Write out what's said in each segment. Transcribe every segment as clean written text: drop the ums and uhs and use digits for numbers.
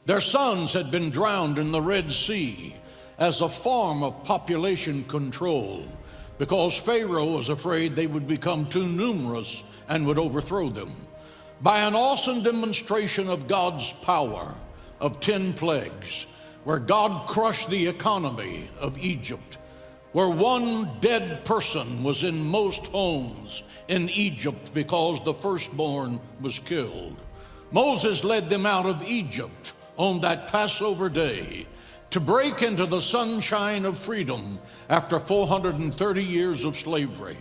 Their sons had been drowned in the Red Sea as a form of population control because Pharaoh was afraid they would become too numerous and would overthrow them. By an awesome demonstration of God's power of 10 plagues, where God crushed the economy of Egypt, where one dead person was in most homes in Egypt because the firstborn was killed. Moses led them out of Egypt on that Passover day to break into the sunshine of freedom after 430 years of slavery.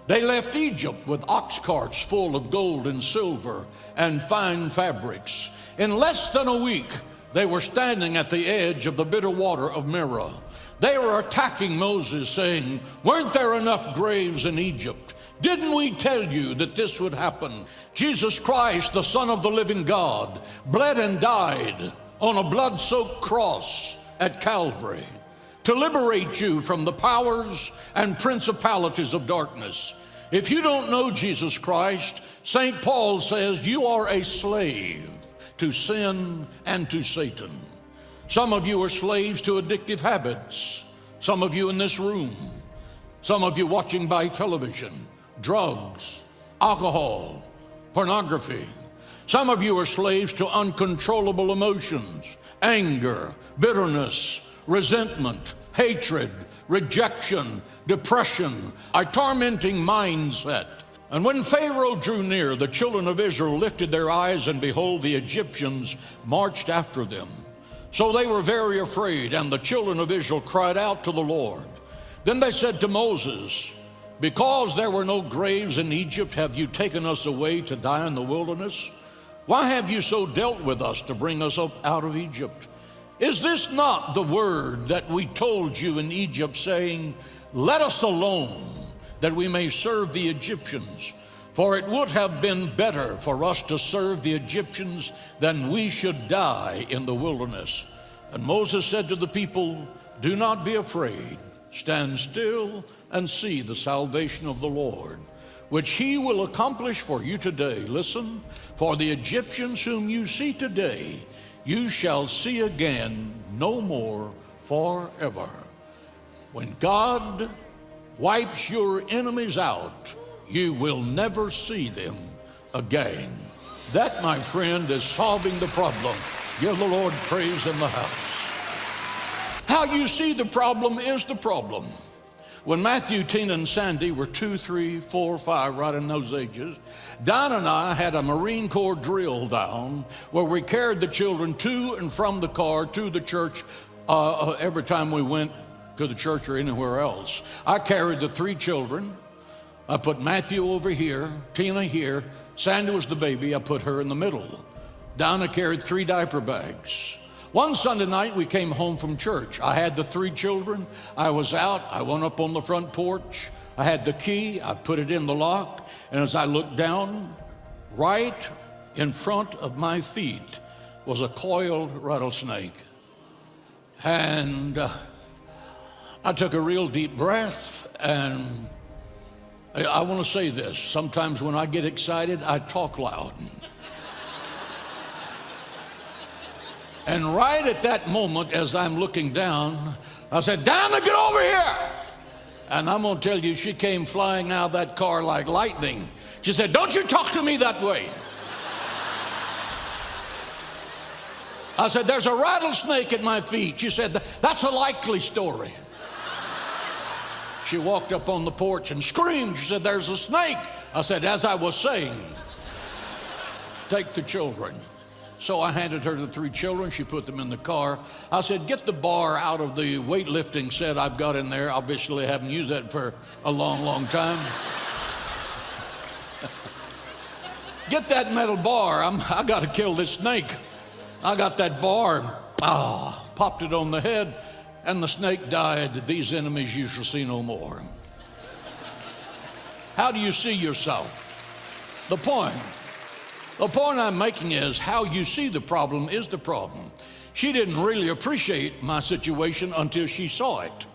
They left Egypt with ox carts full of gold and silver and fine fabrics. In less than a week, they were standing at the edge of the bitter water of Merah. They were attacking Moses, saying, "Weren't there enough graves in Egypt? Didn't we tell you that this would happen?" Jesus Christ, the Son of the living God, bled and died on a blood-soaked cross at Calvary to liberate you from the powers and principalities of darkness. If you don't know Jesus Christ, St. Paul says you are a slave to sin and to Satan. Some of you are slaves to addictive habits. Some of you in this room. Some of you watching by television. Drugs, alcohol, pornography. Some of you are slaves to uncontrollable emotions, anger, bitterness, resentment, hatred, rejection, depression, a tormenting mindset. And when Pharaoh drew near, the children of Israel lifted their eyes, and behold, the Egyptians marched after them. So they were very afraid, and the children of Israel cried out to the Lord. Then they said to Moses, "Because there were no graves in Egypt, have you taken us away to die in the wilderness? Why have you so dealt with us to bring us up out of Egypt? Is this not the word that we told you in Egypt, saying, 'Let us alone, that we may serve the Egyptians'? For it would have been better for us to serve the Egyptians than we should die in the wilderness." And Moses said to the people, "Do not be afraid. Stand still and see the salvation of the Lord, which he will accomplish for you today. Listen, for the Egyptians whom you see today, you shall see again no more forever." When God wipes your enemies out, you will never see them again. That, my friend, is solving the problem. Give the Lord praise in the house. How you see the problem is the problem. When Matthew, Tina, and Sandy were 2, 3, 4, 5, right in those ages, Don and I had a Marine Corps drill down where we carried the children to and from the car to the church every time we went to the church or anywhere else. I carried the 3 children. I put Matthew over here, Tina here. Sandy was the baby. I put her in the middle. Donna carried 3 diaper bags. One Sunday night, we came home from church. I had the 3 children. I was out. I went up on the front porch. I had the key. I put it in the lock. And as I looked down, right in front of my feet was a coiled rattlesnake. And I took a real deep breath, and I want to say this. Sometimes when I get excited, I talk loud. And right at that moment, as I'm looking down, I said, "Donna, get over here." And I'm going to tell you, she came flying out of that car like lightning. She said, "Don't you talk to me that way." I said, "There's a rattlesnake at my feet." She said, "That's a likely story." She walked up on the porch and screamed. She said, "There's a snake." I said, "As I was saying, take the children." So I handed her the 3 children. She put them in the car. I said, "Get the bar out of the weightlifting set I've got in there." Obviously, I haven't used that for a long, long time. "Get that metal bar. I got to kill this snake." I got that bar, popped it on the head, and the snake died. "These enemies you shall see no more." How do you see yourself? The point I'm making is how you see the problem is the problem. She didn't really appreciate my situation until she saw it.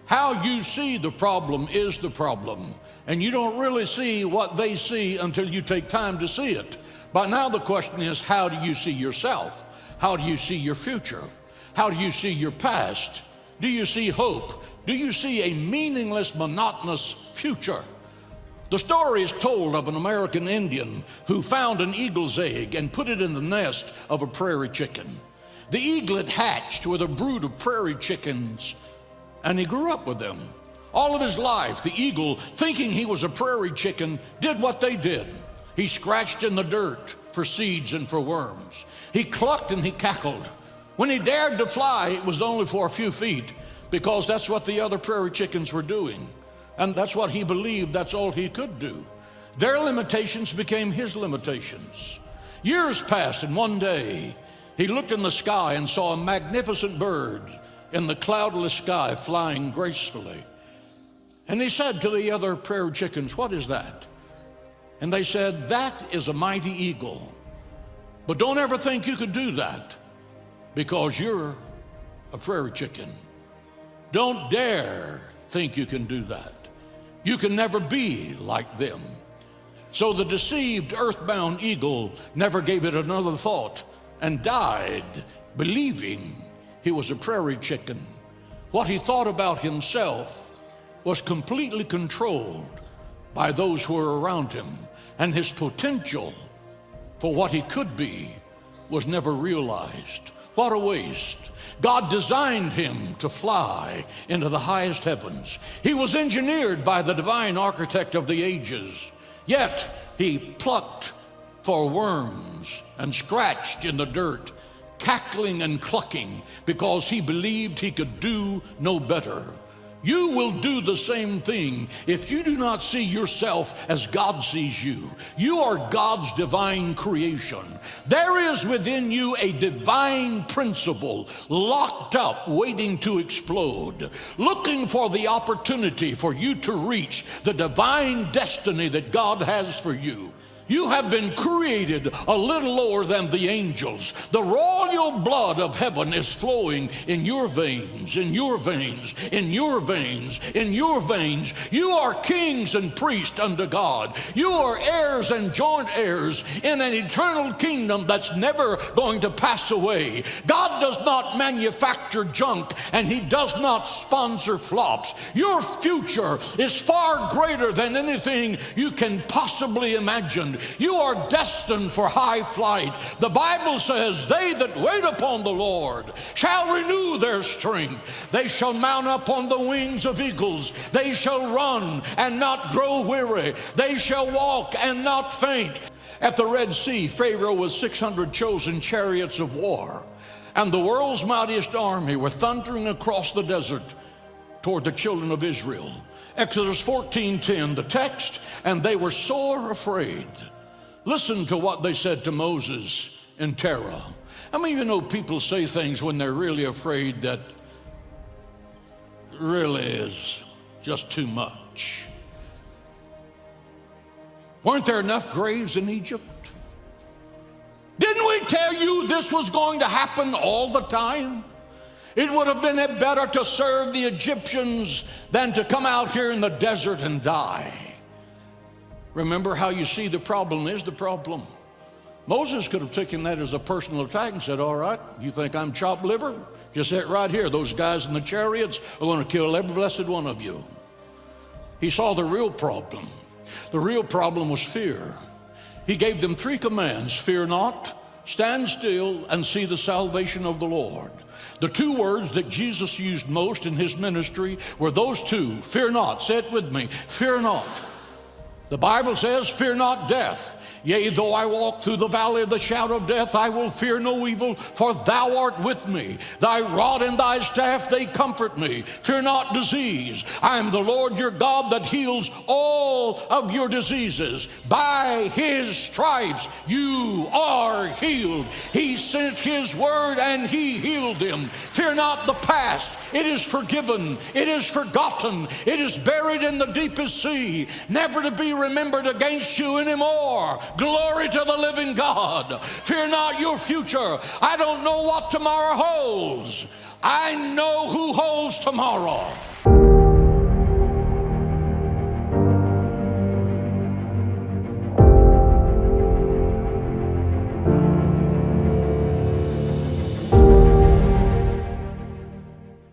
How you see the problem is the problem. And you don't really see what they see until you take time to see it. But now the question is, how do you see yourself? How do you see your future? How do you see your past? Do you see hope? Do you see a meaningless, monotonous future? The story is told of an American Indian who found an eagle's egg and put it in the nest of a prairie chicken. The eaglet hatched with a brood of prairie chickens, and he grew up with them. All of his life, the eagle, thinking he was a prairie chicken, did what they did. He scratched in the dirt for seeds and for worms. He clucked and he cackled. When he dared to fly, it was only for a few feet, because that's what the other prairie chickens were doing. And that's what he believed, that's all he could do. Their limitations became his limitations. Years passed, and one day, he looked in the sky and saw a magnificent bird in the cloudless sky flying gracefully. And he said to the other prairie chickens, "What is that?" And they said, "That is a mighty eagle. But don't ever think you could do that, because you're a prairie chicken. Don't dare think you can do that. You can never be like them." So the deceived earthbound eagle never gave it another thought and died believing he was a prairie chicken. What he thought about himself was completely controlled by those who were around him, and his potential for what he could be was never realized. What a waste. God designed him to fly into the highest heavens. He was engineered by the divine architect of the ages, yet he plucked for worms and scratched in the dirt, cackling and clucking because he believed he could do no better. You will do the same thing if you do not see yourself as God sees you. You are God's divine creation. There is within you a divine principle locked up, waiting to explode, looking for the opportunity for you to reach the divine destiny that God has for you. You have been created a little lower than the angels. The royal blood of heaven is flowing in your veins, in your veins, in your veins, in your veins. You are kings and priests unto God. You are heirs and joint heirs in an eternal kingdom that's never going to pass away. God does not manufacture junk, and he does not sponsor flops. Your future is far greater than anything you can possibly imagine. You are destined for high flight. The Bible says, "They that wait upon the Lord shall renew their strength. They shall mount up on the wings of eagles. They shall run and not grow weary. They shall walk and not faint." At the Red Sea, Pharaoh with 600 chosen chariots of war and the world's mightiest army were thundering across the desert toward the children of Israel. Exodus 14:10, the text, "And they were sore afraid." Listen to what they said to Moses in terror. I mean, you know, people say things when they're really afraid that really is just too much. Weren't there enough graves in Egypt? Didn't we tell you this was going to happen all the time? It would have been better to serve the Egyptians than to come out here in the desert and die. Remember how you see the problem is the problem. Moses could have taken that as a personal attack and said, "All right, you think I'm chopped liver? Just sit right here. Those guys in the chariots are going to kill every blessed one of you." He saw the real problem. The real problem was fear. He gave them 3 commands: fear not, stand still, and see the salvation of the Lord. The 2 words that Jesus used most in his ministry were those 2, fear not. Say it with me, fear not. The Bible says, "Fear not death. Yea, though I walk through the valley of the shadow of death, I will fear no evil, for thou art with me. Thy rod and thy staff, they comfort me. Fear not disease. I am the Lord your God that heals all of your diseases. By his stripes you are healed." He sent his word and he healed them. Fear not the past. It is forgiven. It is forgotten. It is buried in the deepest sea, never to be remembered against you anymore. Glory to the living God. Fear not your future. I don't know what tomorrow holds. I know who holds tomorrow.